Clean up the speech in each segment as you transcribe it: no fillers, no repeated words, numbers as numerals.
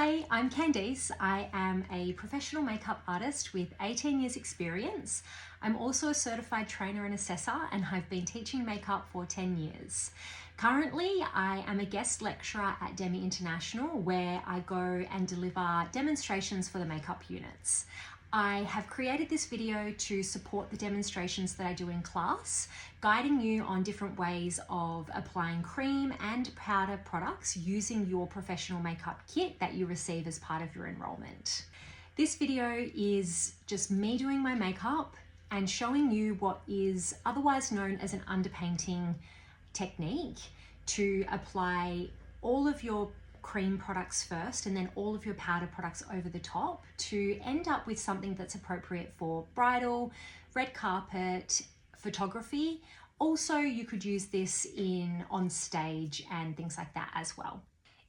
Hi, I'm Candice. I am a professional makeup artist with 18 years experience. I'm also a certified trainer and assessor, and I've been teaching makeup for 10 years. Currently, I am a guest lecturer at Demi International, where I go and deliver demonstrations for the makeup units. I have created this video to support the demonstrations that I do in class, guiding you on different ways of applying cream and powder products using your professional makeup kit that you receive as part of your enrollment. This video is just me doing my makeup and showing you what is otherwise known as an underpainting technique to apply all of your cream products first and then all of your powder products over the top to end up with something that's appropriate for bridal, red carpet, photography. Also, you could use this on stage and things like that as well.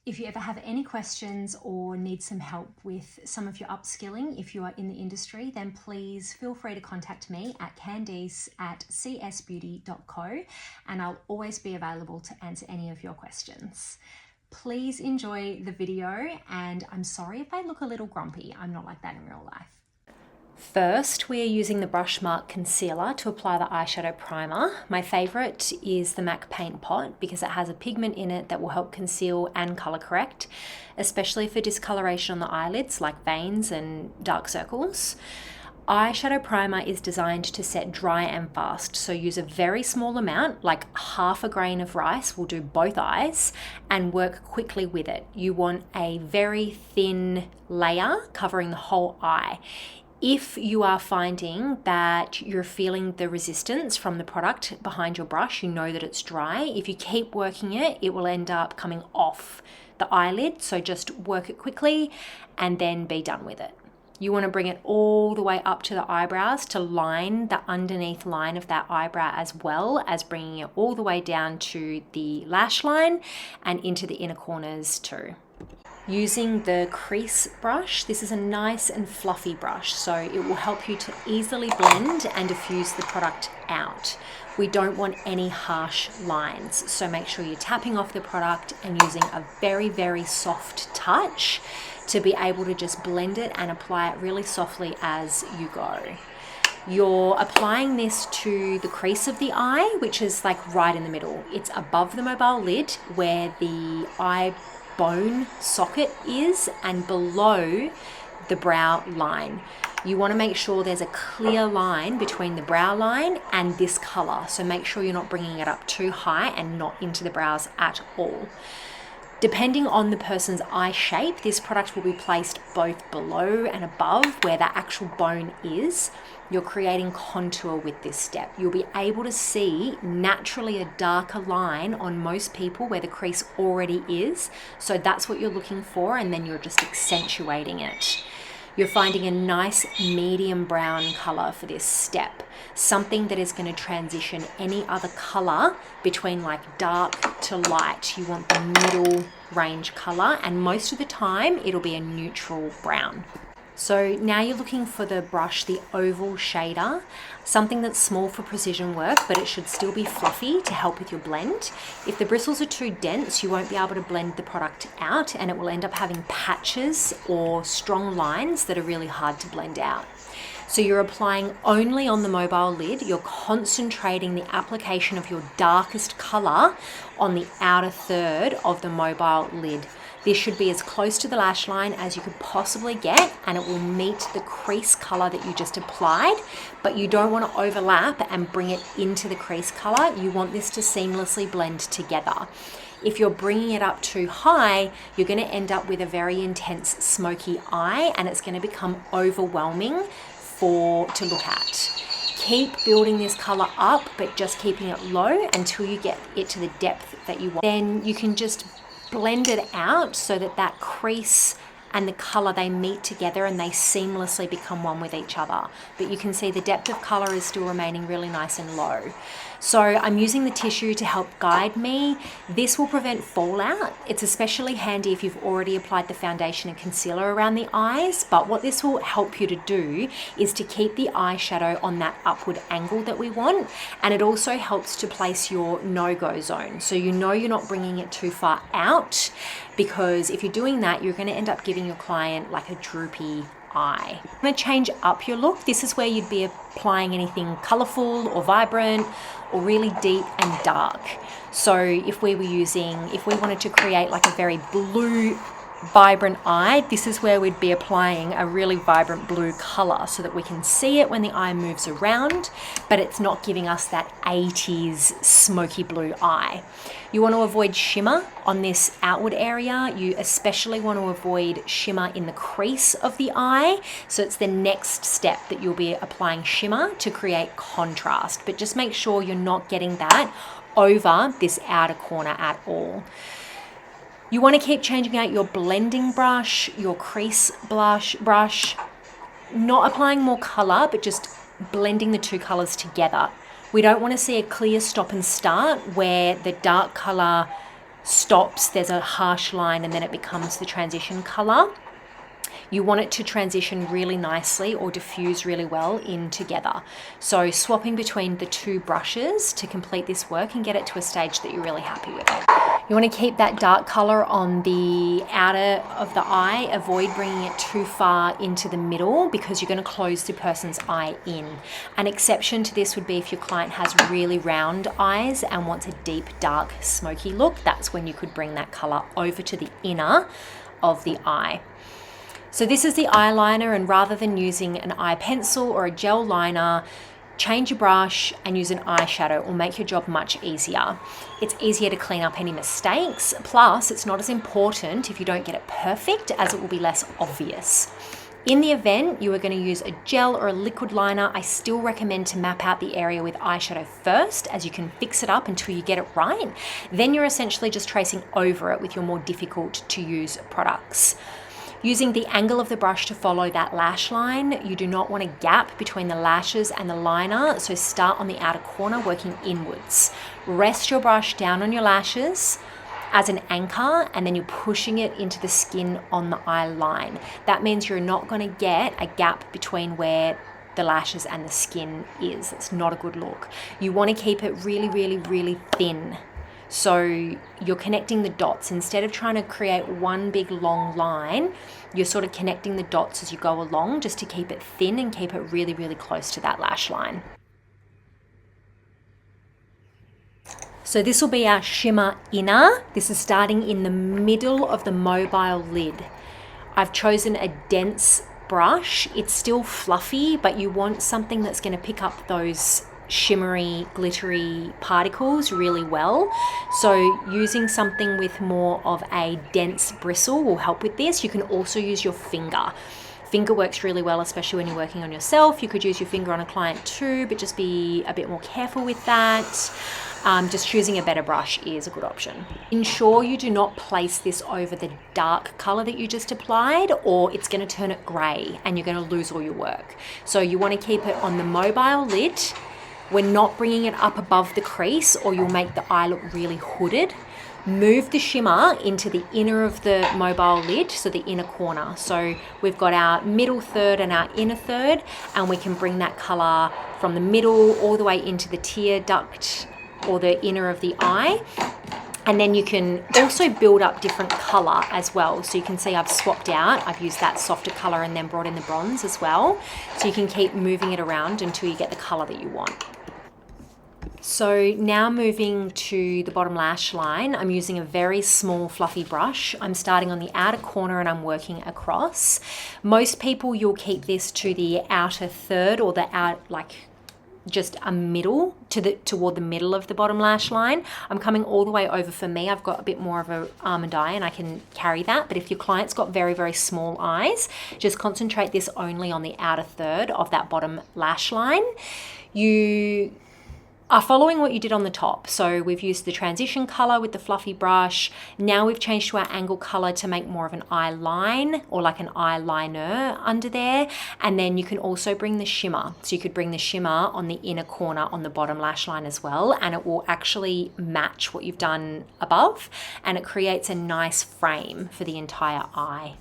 If you ever have any questions or need some help with some of your upskilling, if you are in the industry, then please feel free to contact me at candice@csbeauty.co, and I'll always be available to answer any of your questions. Please enjoy the video, and I'm sorry if I look a little grumpy. I'm not like that in real life. First, we are using the Brush Mark Concealer to apply the eyeshadow primer. My favourite is the MAC Paint Pot because it has a pigment in it that will help conceal and colour correct, especially for discoloration on the eyelids like veins and dark circles. Eyeshadow primer is designed to set dry and fast, so use a very small amount, like half a grain of rice will do both eyes, and work quickly with it. You want a very thin layer covering the whole eye. If you are finding that you're feeling the resistance from the product behind your brush, you know that it's dry. If you keep working it, it will end up coming off the eyelid, so just work it quickly and then be done with it. You want to bring it all the way up to the eyebrows to line the underneath line of that eyebrow, as well as bringing it all the way down to the lash line and into the inner corners too. Using the crease brush, this is a nice and fluffy brush, so it will help you to easily blend and diffuse the product out. We don't want any harsh lines, so make sure you're tapping off the product and using a very, very soft touch to be able to just blend it and apply it really softly as you go. You're applying this to the crease of the eye, which is like right in the middle. It's above the mobile lid where the eye bone socket is and below the brow line. You want to make sure there's a clear line between the brow line and this color. So make sure you're not bringing it up too high and not into the brows at all. Depending on the person's eye shape, this product will be placed both below and above where the actual bone is. You're creating contour with this step. You'll be able to see naturally a darker line on most people where the crease already is. So that's what you're looking for, and then you're just accentuating it. You're finding a nice medium brown color for this step, something that is going to transition any other color between like dark to light. You want the middle range color, and most of the time it'll be a neutral brown. So now you're looking for the brush, the oval shader, something that's small for precision work, but it should still be fluffy to help with your blend. If the bristles are too dense, you won't be able to blend the product out, and it will end up having patches or strong lines that are really hard to blend out. So you're applying only on the mobile lid. You're concentrating the application of your darkest color on the outer third of the mobile lid. This should be as close to the lash line as you could possibly get, and it will meet the crease color that you just applied, but you don't want to overlap and bring it into the crease color. You want this to seamlessly blend together. If you're bringing it up too high, you're going to end up with a very intense smoky eye, and it's going to become overwhelming to look at. Keep building this color up, but just keeping it low until you get it to the depth that you want. Then you can just blend it out so that that crease and the color, they meet together and they seamlessly become one with each other. But you can see the depth of color is still remaining really nice and low. So I'm using the tissue to help guide me. This will prevent fallout. It's especially handy if you've already applied the foundation and concealer around the eyes, but what this will help you to do is to keep the eyeshadow on that upward angle that we want, and it also helps to place your no-go zone. So you know you're not bringing it too far out, because if you're doing that, you're going to end up giving your client like a droopy eye. I'm going to change up your look. This is where you'd be applying anything colorful or vibrant or really deep and dark. So if we wanted to create like a very blue vibrant eye, this is where we'd be applying a really vibrant blue color so that we can see it when the eye moves around, but it's not giving us that 80s smoky blue eye. You want to avoid shimmer on this outward area. You especially want to avoid shimmer in the crease of the eye. So it's the next step that you'll be applying shimmer to create contrast, but just make sure you're not getting that over this outer corner at all. You want to keep changing out your blending brush, your crease brush, not applying more color, but just blending the two colors together. We don't want to see a clear stop and start where the dark color stops, there's a harsh line, and then it becomes the transition color. You want it to transition really nicely or diffuse really well in together. So swapping between the two brushes to complete this work and get it to a stage that you're really happy with it. You want to keep that dark color on the outer of the eye. Avoid bringing it too far into the middle because you're going to close the person's eye in. An exception to this would be if your client has really round eyes and wants a deep, dark, smoky look. That's when you could bring that color over to the inner of the eye. So this is the eyeliner, and rather than using an eye pencil or a gel liner, change your brush and use an eyeshadow. It will make your job much easier. It's easier to clean up any mistakes, plus it's not as important if you don't get it perfect, as it will be less obvious. In the event you are going to use a gel or a liquid liner, I still recommend to map out the area with eyeshadow first, as you can fix it up until you get it right. Then you're essentially just tracing over it with your more difficult to use products. Using the angle of the brush to follow that lash line, you do not want a gap between the lashes and the liner, so start on the outer corner working inwards. Rest your brush down on your lashes as an anchor, and then you're pushing it into the skin on the eye line. That means you're not going to get a gap between where the lashes and the skin is. It's not a good look. You want to keep it really, really, really thin. So you're connecting the dots. Instead of trying to create one big long line, you're sort of connecting the dots as you go along, just to keep it thin and keep it really, really close to that lash line. So this will be our shimmer inner. This is starting in the middle of the mobile lid. I've chosen a dense brush. It's still fluffy, but you want something that's going to pick up those shimmery, glittery particles really well. So using something with more of a dense bristle will help with this. You can also use your finger. Finger works really well, especially when you're working on yourself. You could use your finger on a client too, but just be a bit more careful with that. Just choosing a better brush is a good option. Ensure you do not place this over the dark color that you just applied, or it's going to turn it gray and you're going to lose all your work. So you want to keep it on the mobile lid. We're not bringing it up above the crease, or you'll make the eye look really hooded. Move the shimmer into the inner of the mobile lid, so the inner corner. So we've got our middle third and our inner third, and we can bring that color from the middle all the way into the tear duct or the inner of the eye. And then you can also build up different color as well. So you can see I've swapped out. I've used that softer color and then brought in the bronze as well. So you can keep moving it around until you get the color that you want. So now moving to the bottom lash line, I'm using a very small fluffy brush. I'm starting on the outer corner and I'm working across. Most people, you'll keep this to the outer third, or the out, like just a middle toward the middle of the bottom lash line. I'm coming all the way over. For me, I've got a bit more of an almond eye and I can carry that. But if your client's got very, very small eyes, just concentrate this only on the outer third of that bottom lash line. You are following what you did on the top. So we've used the transition color with the fluffy brush. Now we've changed to our angle color to make more of an eye line or like an eyeliner under there. And then you can also bring the shimmer. So you could bring the shimmer on the inner corner on the bottom lash line as well, and it will actually match what you've done above, and it creates a nice frame for the entire eye.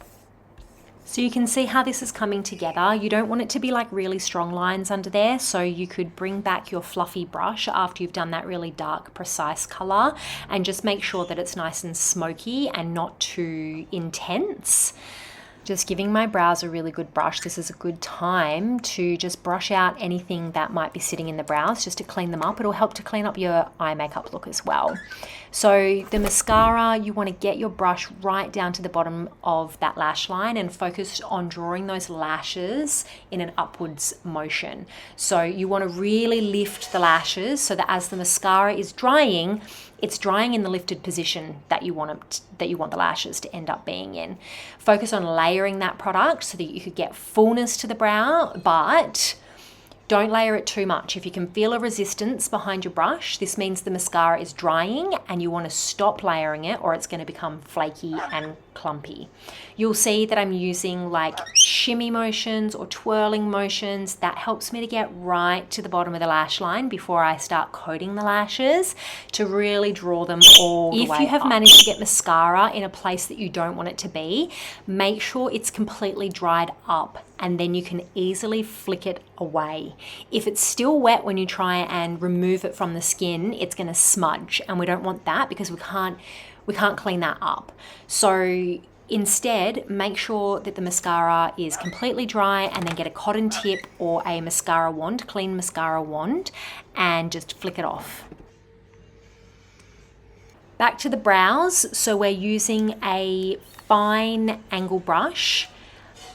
So you can see how this is coming together. You don't want it to be like really strong lines under there, so you could bring back your fluffy brush after you've done that really dark, precise color, and just make sure that it's nice and smoky and not too intense. Just giving my brows a really good brush. This is a good time to just brush out anything that might be sitting in the brows just to clean them up. It'll help to clean up your eye makeup look as well. So the mascara, you want to get your brush right down to the bottom of that lash line and focus on drawing those lashes in an upwards motion. So you want to really lift the lashes so that as the mascara is drying, it's drying in the lifted position that you want the lashes to end up being in. Focus on layering that product so that you could get fullness to the brow, but don't layer it too much. If you can feel a resistance behind your brush, this means the mascara is drying and you want to stop layering it or it's going to become flaky and clumpy. You'll see that I'm using like shimmy motions or twirling motions. That helps me to get right to the bottom of the lash line before I start coating the lashes to really draw them all the way up. If you have managed to get mascara in a place that you don't want it to be, make sure it's completely dried up and then you can easily flick it away. If it's still wet when you try and remove it from the skin, it's going to smudge, and we don't want that because we can't clean that up. So instead, make sure that the mascara is completely dry and then get a cotton tip or a mascara wand, clean mascara wand, and just flick it off. Back to the brows. So we're using a fine angle brush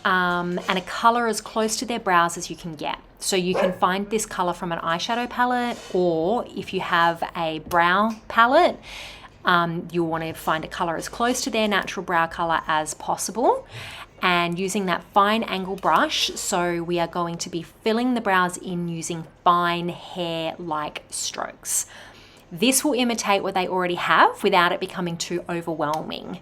and a color as close to their brows as you can get. So you can find this color from an eyeshadow palette, or if you have a brow palette, you'll want to find a color as close to their natural brow color as possible. And using that fine angle brush, so we are going to be filling the brows in using fine hair-like strokes. This will imitate what they already have without it becoming too overwhelming.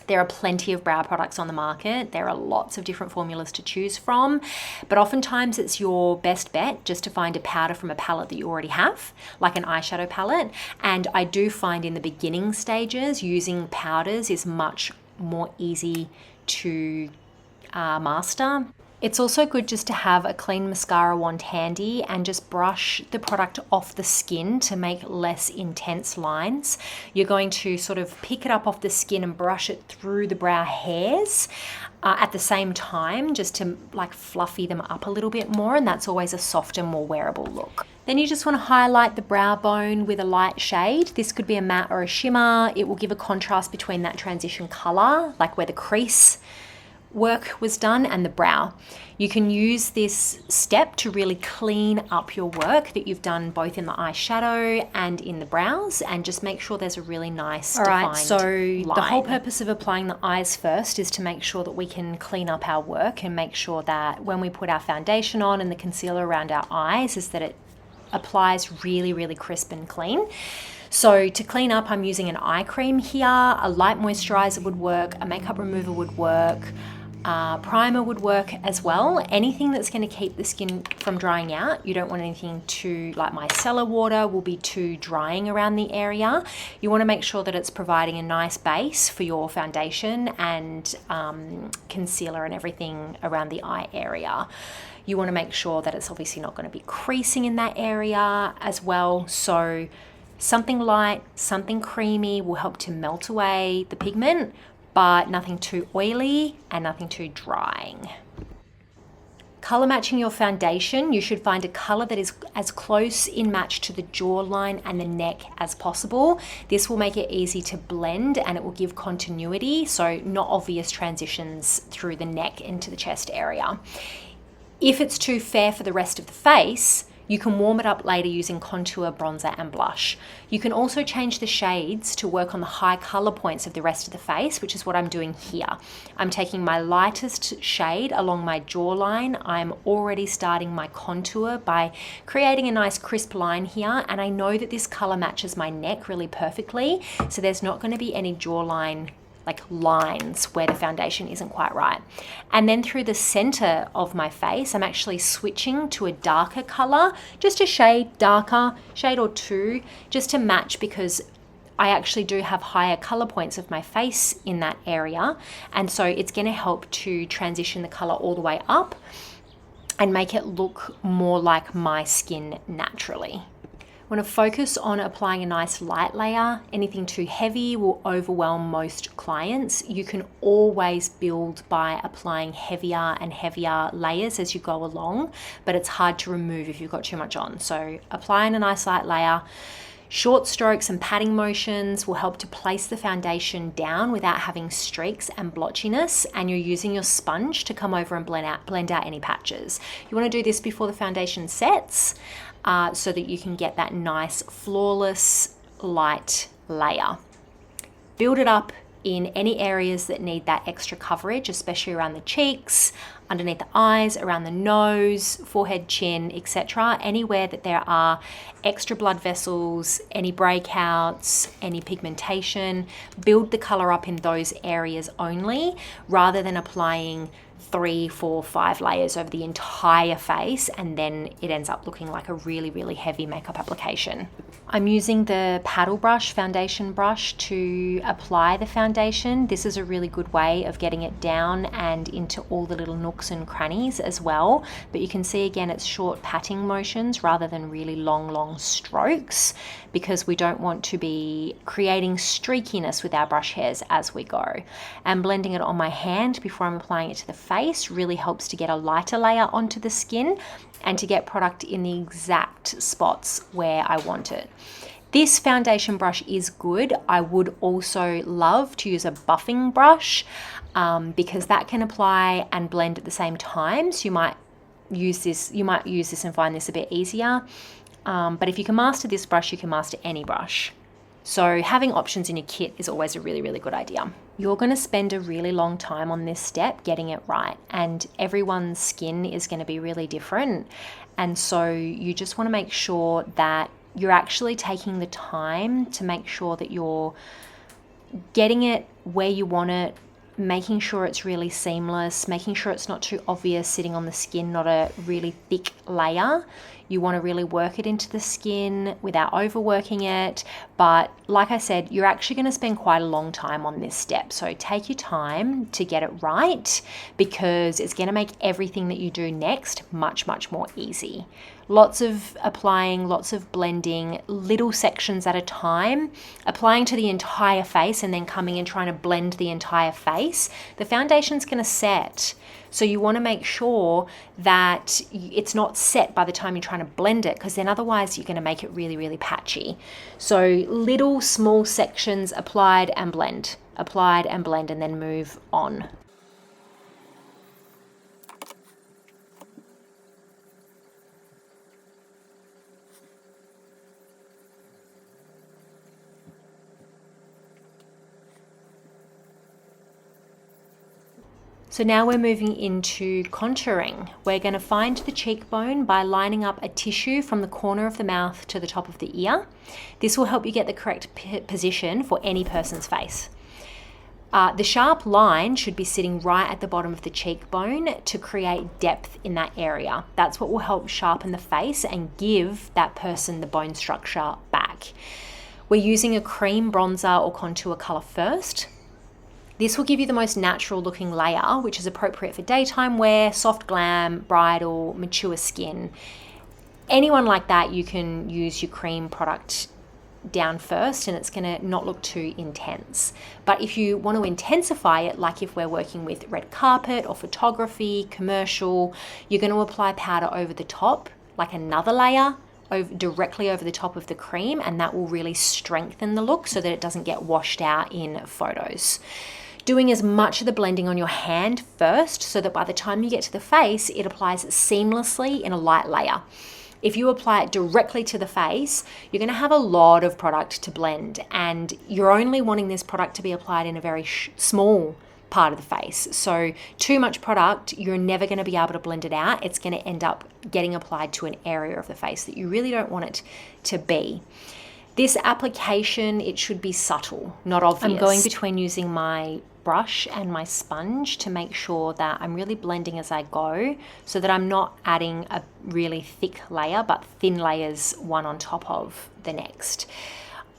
There are plenty of brow products on the market. There are lots of different formulas to choose from, but oftentimes it's your best bet just to find a powder from a palette that you already have, like an eyeshadow palette. And I do find in the beginning stages, using powders is much more easy to master. It's also good just to have a clean mascara wand handy and just brush the product off the skin to make less intense lines. You're going to sort of pick it up off the skin and brush it through the brow hairs at the same time, just to like fluffy them up a little bit more, and that's always a softer, more wearable look. Then you just want to highlight the brow bone with a light shade. This could be a matte or a shimmer. It will give a contrast between that transition color, like where the crease work was done, and the brow. You can use this step to really clean up your work that you've done both in the eyeshadow and in the brows, and just make sure there's a really nice defined line. So the whole purpose of applying the eyes first is to make sure that we can clean up our work and make sure that when we put our foundation on and the concealer around our eyes is that it applies really, really crisp and clean. So to clean up, I'm using an eye cream here. A light moisturizer would work, a makeup remover would work, primer would work as well. Anything that's going to keep the skin from drying out. You don't want anything too, like micellar water will be too drying around the area. You want to make sure that it's providing a nice base for your foundation and concealer and everything around the eye area. You want to make sure that it's obviously not going to be creasing in that area as well. So something light, something creamy will help to melt away the pigment, but nothing too oily and nothing too drying. Color matching your foundation, you should find a color that is as close in match to the jawline and the neck as possible. This will make it easy to blend and it will give continuity, so not obvious transitions through the neck into the chest area. If it's too fair for the rest of the face, You can warm it up later using contour, bronzer and blush. You can also change the shades to work on the high color points of the rest of the face, which is what I'm doing here. I'm taking my lightest shade along my jawline. I'm already starting my contour by creating a nice crisp line here, and I know that this color matches my neck really perfectly, so there's not going to be any jawline like lines where the foundation isn't quite right. And then through the center of my face, I'm actually switching to a darker color, just a shade darker, shade or two, just to match, because I actually do have higher color points of my face in that area. And so it's gonna help to transition the color all the way up and make it look more like my skin naturally. I want to focus on applying a nice light layer. Anything too heavy will overwhelm most clients. You can always build by applying heavier and heavier layers as you go along, but it's hard to remove if you've got too much on. So applying a nice light layer. Short strokes and patting motions will help to place the foundation down without having streaks and blotchiness, and you're using your sponge to come over and blend out any patches. You want to do this before the foundation sets, so that you can get that nice flawless light layer. Build it up in any areas that need that extra coverage, especially around the cheeks, underneath the eyes, around the nose, forehead, chin, etc. Anywhere that there are extra blood vessels, any breakouts, any pigmentation, build the color up in those areas only, rather than applying 3, 4, 5 layers over the entire face, and then it ends up looking like a really, really heavy makeup application. I'm using the paddle brush, foundation brush, to apply the foundation. This is a really good way of getting it down and into all the little nooks and crannies as well. But you can see again, it's short patting motions rather than really long strokes, because we don't want to be creating streakiness with our brush hairs as we go. And blending it on my hand before I'm applying it to the face really helps to get a lighter layer onto the skin and to get product in the exact spots where I want it. This foundation brush is good. I would also love to use a buffing brush because that can apply and blend at the same time. So you might use this and find this a bit easier. But if you can master this brush, you can master any brush. So having options in your kit is always a really, really good idea. You're going to spend a really long time on this step getting it right, and everyone's skin is going to be really different. And so you just want to make sure that you're actually taking the time to make sure that you're getting it where you want it, making sure it's really seamless, making sure it's not too obvious sitting on the skin, not a really thick layer. You want to really work it into the skin without overworking it. But like I said, you're actually going to spend quite a long time on this step. So take your time to get it right, because it's going to make everything that you do next much, much more easy. Lots of applying, lots of blending, little sections at a time, applying to the entire face and then coming and trying to blend the entire face. The foundation's going to set. So you want to make sure that it's not set by the time you're trying to blend it, because then otherwise you're going to make it really, really patchy. So little small sections, applied and blend, and then move on. So now we're moving into contouring. We're going to find the cheekbone by lining up a tissue from the corner of the mouth to the top of the ear. This will help you get the correct position for any person's face. The sharp line should be sitting right at the bottom of the cheekbone to create depth in that area. That's what will help sharpen the face and give that person the bone structure back. We're using a cream bronzer or contour color first. This will give you the most natural looking layer, which is appropriate for daytime wear, soft glam, bridal, mature skin. Anyone like that, you can use your cream product down first and it's gonna not look too intense. But if you want to intensify it, like if we're working with red carpet or photography, commercial, you're gonna apply powder over the top, like another layer, directly over the top of the cream, and that will really strengthen the look so that it doesn't get washed out in photos. Doing as much of the blending on your hand first so that by the time you get to the face, it applies seamlessly in a light layer. If you apply it directly to the face, you're going to have a lot of product to blend, and you're only wanting this product to be applied in a very small part of the face. So too much product, you're never going to be able to blend it out. It's going to end up getting applied to an area of the face that you really don't want it to be. This application, it should be subtle, not obvious. I'm going between using my brush and my sponge to make sure that I'm really blending as I go, so that I'm not adding a really thick layer, but thin layers one on top of the next.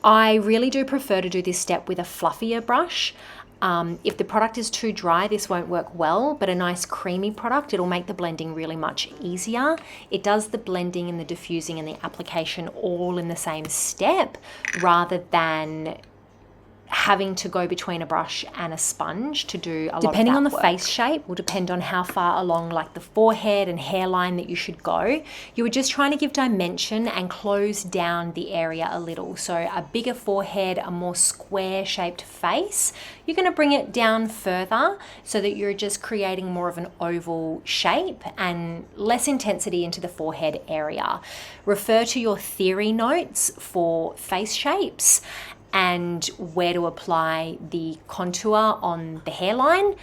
I really do prefer to do this step with a fluffier brush. If the product is too dry, this won't work well, but a nice creamy product, it'll make the blending really much easier. It does the blending and the diffusing and the application all in the same step, rather than having to go between a brush and a sponge to do a lot of that work. Depending on the face shape will depend on how far along like the forehead and hairline that you should go. You were just trying to give dimension and close down the area a little. So a bigger forehead, a more square shaped face, you're going to bring it down further so that you're just creating more of an oval shape and less intensity into the forehead area. Refer to your theory notes for face shapes and where to apply the contour on the hairline.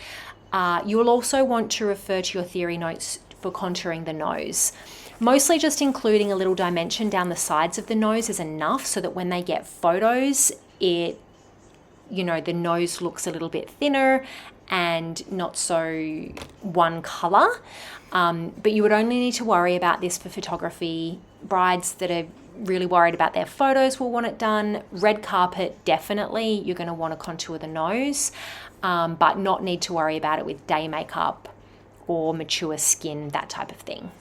You will also want to refer to your theory notes for contouring the nose. Mostly just including a little dimension down the sides of the nose is enough, so that when they get photos, the nose looks a little bit thinner and not so one color. But you would only need to worry about this for photography. Brides that are really worried about their photos will want it done. Red carpet, definitely, you're going to want to contour the nose, but not need to worry about it with day makeup or mature skin, that type of thing.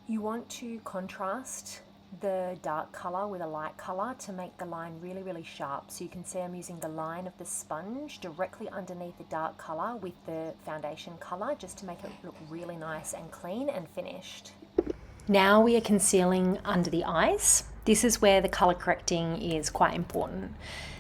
You want to contrast the dark color with a light color to make the line really, really sharp. So you can see I'm using the line of the sponge directly underneath the dark color with the foundation color, just to make it look really nice and clean and finished. Now we are concealing under the eyes. This is where the color correcting is quite important.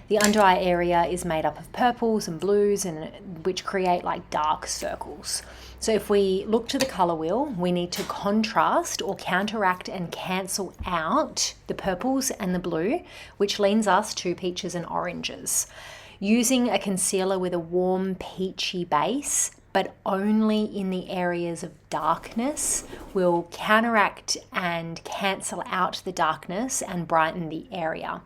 The under eye area is made up of purples and blues, and which create like dark circles. So if we look to the color wheel, we need to contrast or counteract and cancel out the purples and the blue, which leads us to peaches and oranges. Using a concealer with a warm peachy base, but only in the areas of darkness, will counteract and cancel out the darkness and brighten the area.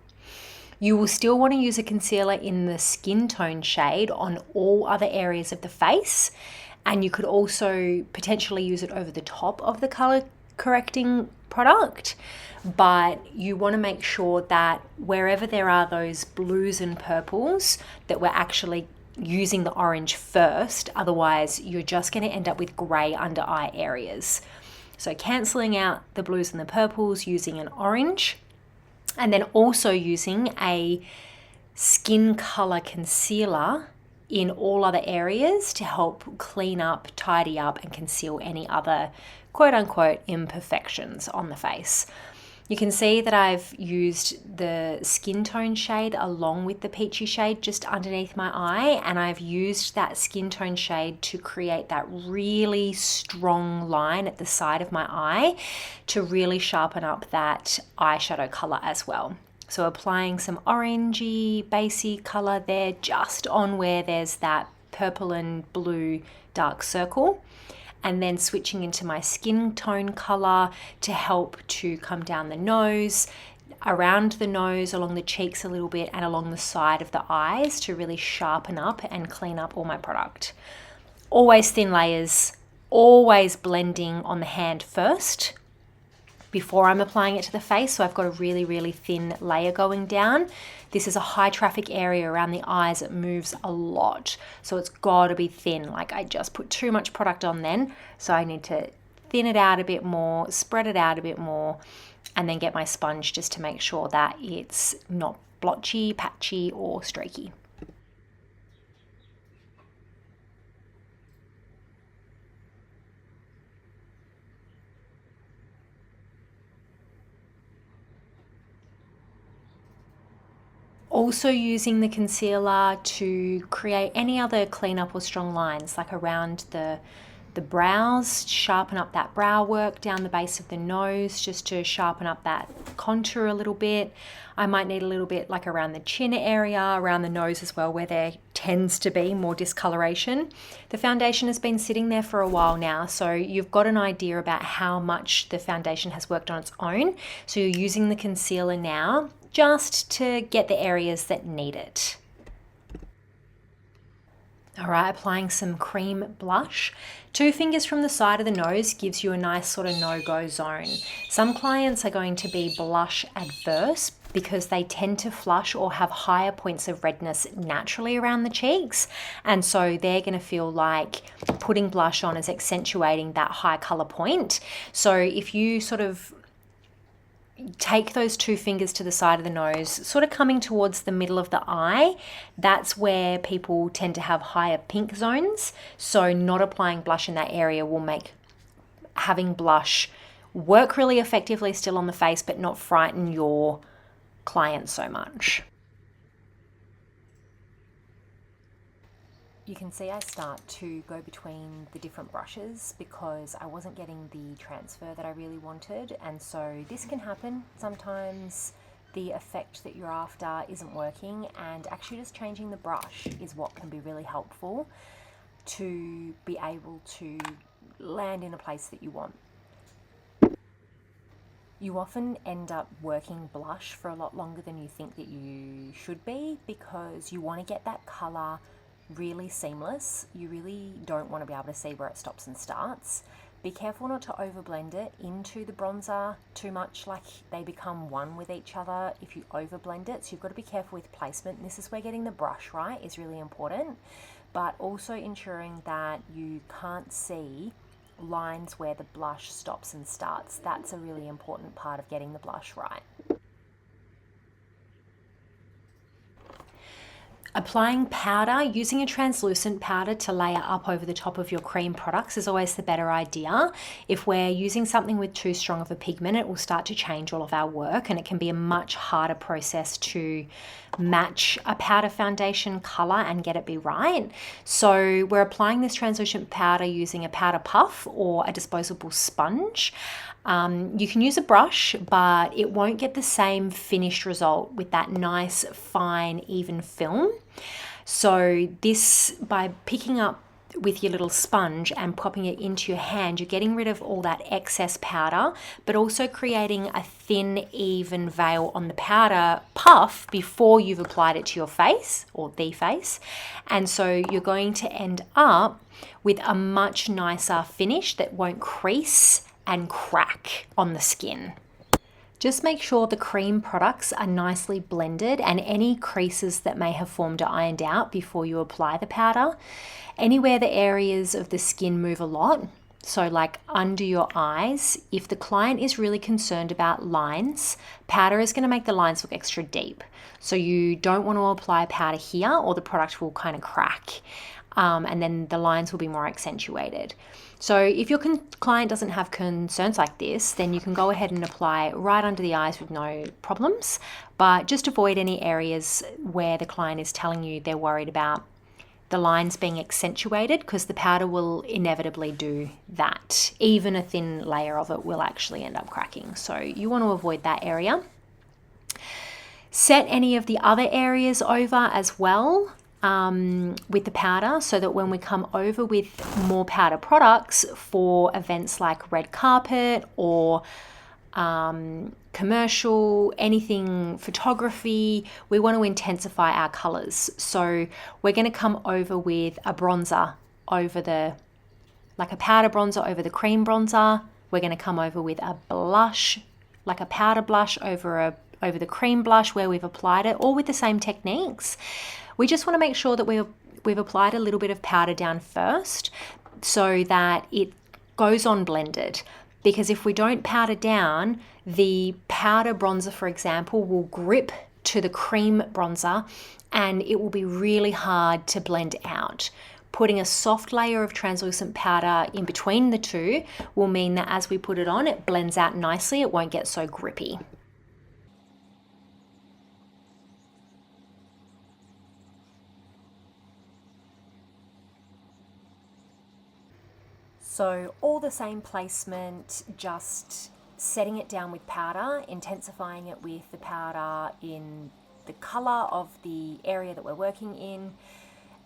You will still want to use a concealer in the skin tone shade on all other areas of the face, and you could also potentially use it over the top of the color correcting product, but you want to make sure that wherever there are those blues and purples, that we're actually using the orange first. Otherwise you're just going to end up with grey under eye areas. So cancelling out the blues and the purples using an orange, and then also using a skin color concealer in all other areas to help clean up, tidy up, and conceal any other quote unquote imperfections on the face. You can see that I've used the skin tone shade along with the peachy shade just underneath my eye, and I've used that skin tone shade to create that really strong line at the side of my eye to really sharpen up that eyeshadow color as well. So applying some orangey, basey color there just on where there's that purple and blue dark circle, and then switching into my skin tone color to help to come down the nose, around the nose, along the cheeks a little bit, and along the side of the eyes to really sharpen up and clean up all my product. Always thin layers, always blending on the hand first before I'm applying it to the face. So I've got a really, really thin layer going down. This is a high traffic area around the eyes. It moves a lot. So it's got to be thin. Like I just put too much product on then. So I need to thin it out a bit more, spread it out a bit more, and then get my sponge just to make sure that it's not blotchy, patchy, or streaky. Also using the concealer to create any other cleanup or strong lines, like around the brows, sharpen up that brow work down the base of the nose, just to sharpen up that contour a little bit. I might need a little bit like around the chin area, around the nose as well, where there tends to be more discoloration. The foundation has been sitting there for a while now, so you've got an idea about how much the foundation has worked on its own. So you're using the concealer now just to get the areas that need it. All right, applying some cream blush. 2 fingers from the side of the nose gives you a nice sort of no-go zone. Some clients are going to be blush adverse because they tend to flush or have higher points of redness naturally around the cheeks. And so they're going to feel like putting blush on is accentuating that high color point. So if you sort of take those 2 fingers to the side of the nose, sort of coming towards the middle of the eye, that's where people tend to have higher pink zones. So not applying blush in that area will make having blush work really effectively still on the face, but not frighten your client so much. You can see I start to go between the different brushes because I wasn't getting the transfer that I really wanted, and so this can happen. Sometimes the effect that you're after isn't working, and actually just changing the brush is what can be really helpful to be able to land in a place that you want. You often end up working blush for a lot longer than you think that you should be because you want to get that colour really seamless. You really don't want to be able to see where it stops and starts. Be careful not to overblend it into the bronzer too much, like they become one with each other if you overblend it. So you've got to be careful with placement. And this is where getting the brush right is really important, but also ensuring that you can't see lines where the blush stops and starts. That's a really important part of getting the blush right. Applying powder, using a translucent powder to layer up over the top of your cream products is always the better idea. If we're using something with too strong of a pigment, it will start to change all of our work, and it can be a much harder process to match a powder foundation color and get it be right. So we're applying this translucent powder using a powder puff or a disposable sponge. You can use a brush, but it won't get the same finished result with that nice, fine, even film. So this, by picking up with your little sponge and popping it into your hand, you're getting rid of all that excess powder, but also creating a thin, even veil on the powder puff before you've applied it to your face or the face. And so you're going to end up with a much nicer finish that won't crease and crack on the skin. Just make sure the cream products are nicely blended and any creases that may have formed are ironed out before you apply the powder. Anywhere the areas of the skin move a lot, so like under your eyes, if the client is really concerned about lines, powder is going to make the lines look extra deep. So you don't want to apply powder here or the product will kind of crack. And then the lines will be more accentuated. So if your client doesn't have concerns like this, then you can go ahead and apply right under the eyes with no problems, but just avoid any areas where the client is telling you they're worried about the lines being accentuated, because the powder will inevitably do that. Even a thin layer of it will actually end up cracking. So you want to avoid that area. Set any of the other areas over as well with the powder, so that when we come over with more powder products for events like red carpet or commercial, anything photography, we want to intensify our colors. So we're going to come over with a bronzer over like a powder bronzer over the cream bronzer. We're going to come over with a blush, like a powder blush over the cream blush where we've applied it, all with the same techniques. We just want to make sure that we've applied a little bit of powder down first so that it goes on blended. Because if we don't powder down, the powder bronzer, for example, will grip to the cream bronzer and it will be really hard to blend out. Putting a soft layer of translucent powder in between the two will mean that as we put it on, it blends out nicely. It won't get so grippy. So all the same placement, just setting it down with powder, intensifying it with the powder in the colour of the area that we're working in.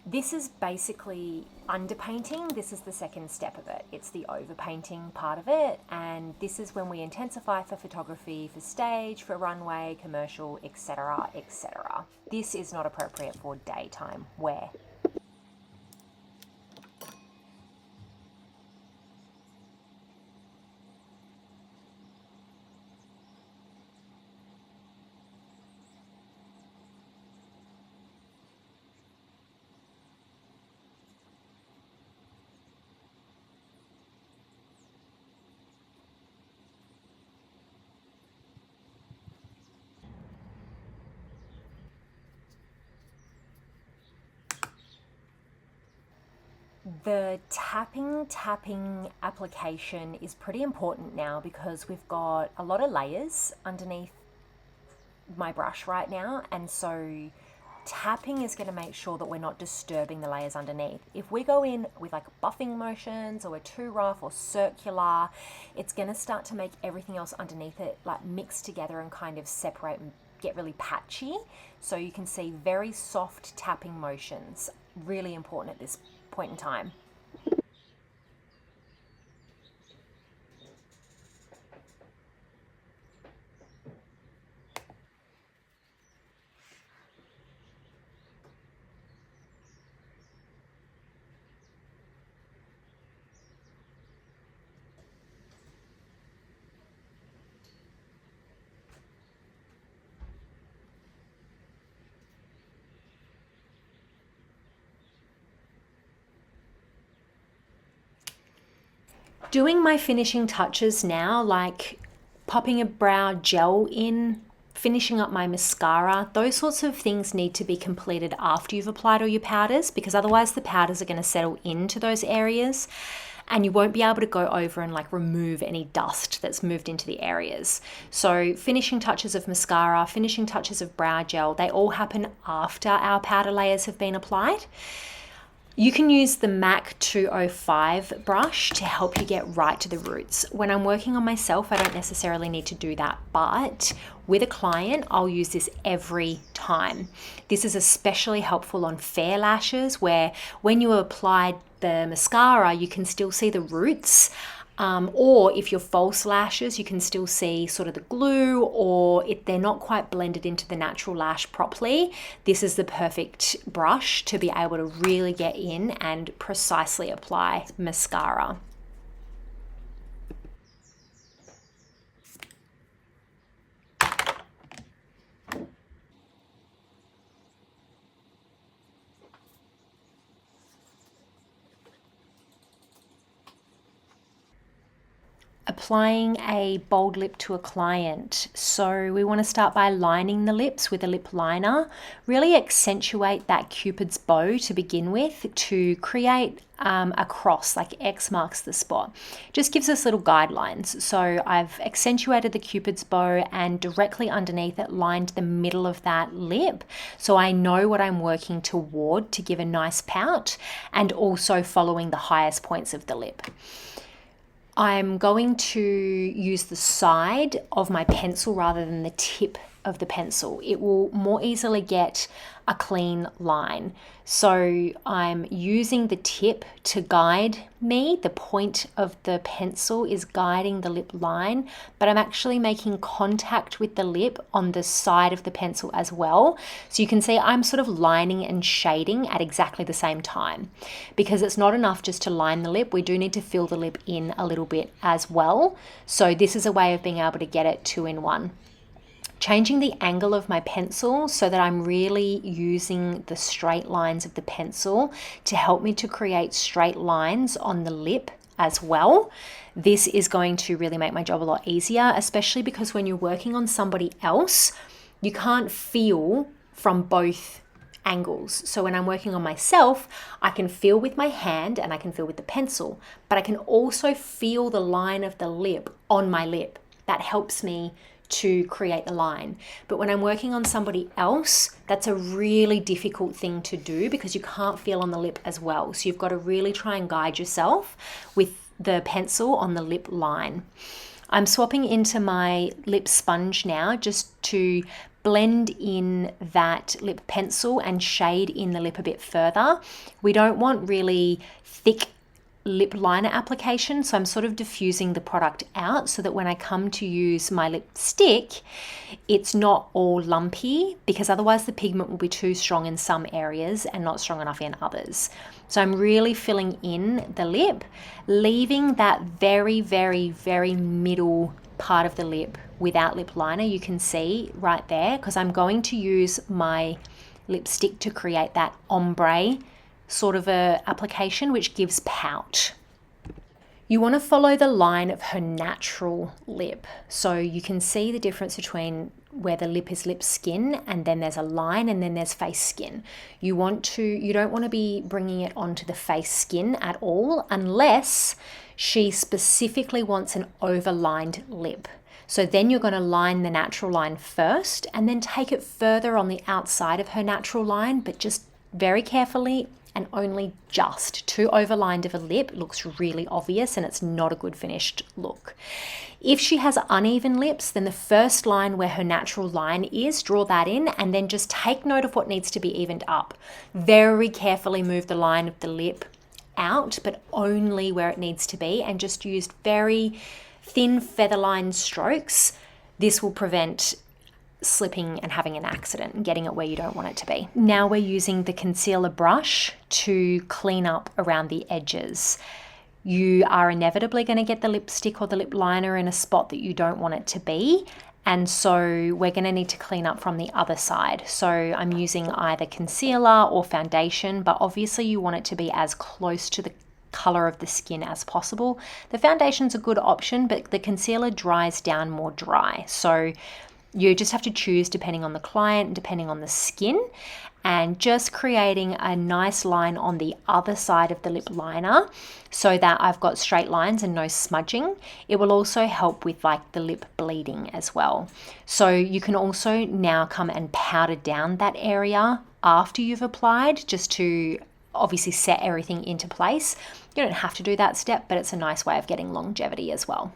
This is basically underpainting. This is the second step of it. It's the overpainting part of it. And this is when we intensify for photography, for stage, for runway, commercial, etc., etc. This is not appropriate for daytime wear. The tapping application is pretty important now because we've got a lot of layers underneath my brush right now, and so tapping is going to make sure that we're not disturbing the layers underneath. If we go in with like buffing motions or we're too rough or circular, it's going to start to make everything else underneath it like mix together and kind of separate and get really patchy. So you can see very soft tapping motions, really important at this point in time. Doing my finishing touches now, like popping a brow gel in, finishing up my mascara, those sorts of things need to be completed after you've applied all your powders, because otherwise the powders are going to settle into those areas and you won't be able to go over and like remove any dust that's moved into the areas. So finishing touches of mascara, finishing touches of brow gel, they all happen after our powder layers have been applied. You can use the MAC 205 brush to help you get right to the roots. When I'm working on myself, I don't necessarily need to do that, but with a client, I'll use this every time. This is especially helpful on fair lashes, where when you applied the mascara, you can still see the roots. Or if you're false lashes, you can still see sort of the glue, or if they're not quite blended into the natural lash properly, this is the perfect brush to be able to really get in and precisely apply mascara. Applying a bold lip to a client. So we want to start by lining the lips with a lip liner, really accentuate that Cupid's bow to begin with to create a cross, like X marks the spot. Just gives us little guidelines. So I've accentuated the Cupid's bow and directly underneath it lined the middle of that lip. So I know what I'm working toward to give a nice pout, and also following the highest points of the lip. I'm going to use the side of my pencil rather than the tip of the pencil. It will more easily get a clean line. So I'm using the tip to guide me. The point of the pencil is guiding the lip line, but I'm actually making contact with the lip on the side of the pencil as well. So you can see I'm sort of lining and shading at exactly the same time, because it's not enough just to line the lip. We do need to fill the lip in a little bit as well. So this is a way of being able to get it 2 in 1. Changing the angle of my pencil so that I'm really using the straight lines of the pencil to help me to create straight lines on the lip as well. This is going to really make my job a lot easier, especially because when you're working on somebody else, you can't feel from both angles. So when I'm working on myself, I can feel with my hand and I can feel with the pencil, but I can also feel the line of the lip on my lip. That helps me to create the line. But when I'm working on somebody else, that's a really difficult thing to do because you can't feel on the lip as well. So you've got to really try and guide yourself with the pencil on the lip line. I'm swapping into my lip sponge now just to blend in that lip pencil and shade in the lip a bit further. We don't want really thick lip liner application, so I'm sort of diffusing the product out so that when I come to use my lipstick, it's not all lumpy, because otherwise the pigment will be too strong in some areas and not strong enough in others. So I'm really filling in the lip, leaving that very, very, very middle part of the lip without lip liner. You can see right there, because I'm going to use my lipstick to create that ombre sort of a application, which gives pout. You want to follow the line of her natural lip. So you can see the difference between where the lip is lip skin, and then there's a line, and then there's face skin. You don't want to be bringing it onto the face skin at all, unless she specifically wants an overlined lip. So then you're going to line the natural line first, and then take it further on the outside of her natural line, but just very carefully, and only just. Too overlined of a lip looks really obvious, and it's not a good finished look. If she has uneven lips, then the first line where her natural line is, draw that in, and then just take note of what needs to be evened up. Very carefully move the line of the lip out, but only where it needs to be, and just use very thin feather line strokes. This will prevent slipping and having an accident and getting it where you don't want it to be. Now we're using the concealer brush to clean up around the edges. You are inevitably going to get the lipstick or the lip liner in a spot that you don't want it to be, and so we're going to need to clean up from the other side. So I'm using either concealer or foundation, but obviously you want it to be as close to the color of the skin as possible. The foundation's a good option, but the concealer dries down more dry. So you just have to choose depending on the client, depending on the skin, and just creating a nice line on the other side of the lip liner so that I've got straight lines and no smudging. It will also help with like the lip bleeding as well. So you can also now come and powder down that area after you've applied, just to obviously set everything into place. You don't have to do that step, but it's a nice way of getting longevity as well.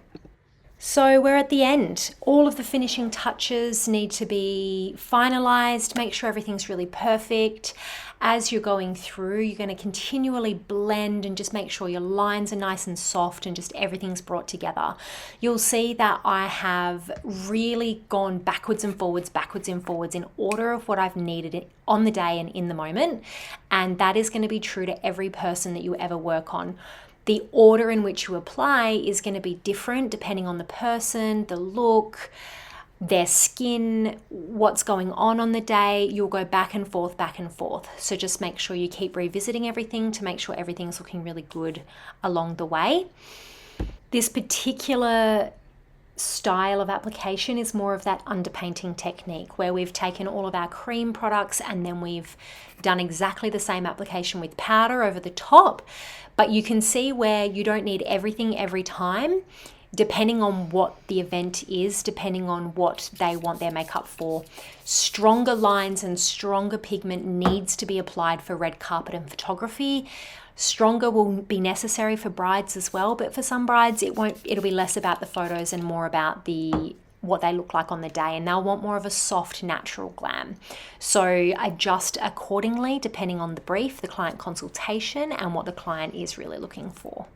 So we're at the end. All of the finishing touches need to be finalized. Make sure everything's really perfect. As you're going through, you're going to continually blend and just make sure your lines are nice and soft and just everything's brought together. You'll see that I have really gone backwards and forwards in order of what I've needed on the day and in the moment. And that is going to be true to every person that you ever work on. The order in which you apply is going to be different depending on the person, the look, their skin, what's going on the day. You'll go back and forth. So just make sure you keep revisiting everything to make sure everything's looking really good along the way. This particular style of application is more of that underpainting technique, where we've taken all of our cream products and then we've done exactly the same application with powder over the top. But you can see where you don't need everything every time, depending on what the event is, depending on what they want their makeup for. Stronger lines and stronger pigment needs to be applied for red carpet and photography. Stronger will be necessary for brides as well, but for some brides it'll be less about the photos and more about what they look like on the day, and they'll want more of a soft, natural glam. So adjust accordingly depending on the brief, the client consultation, and what the client is really looking for.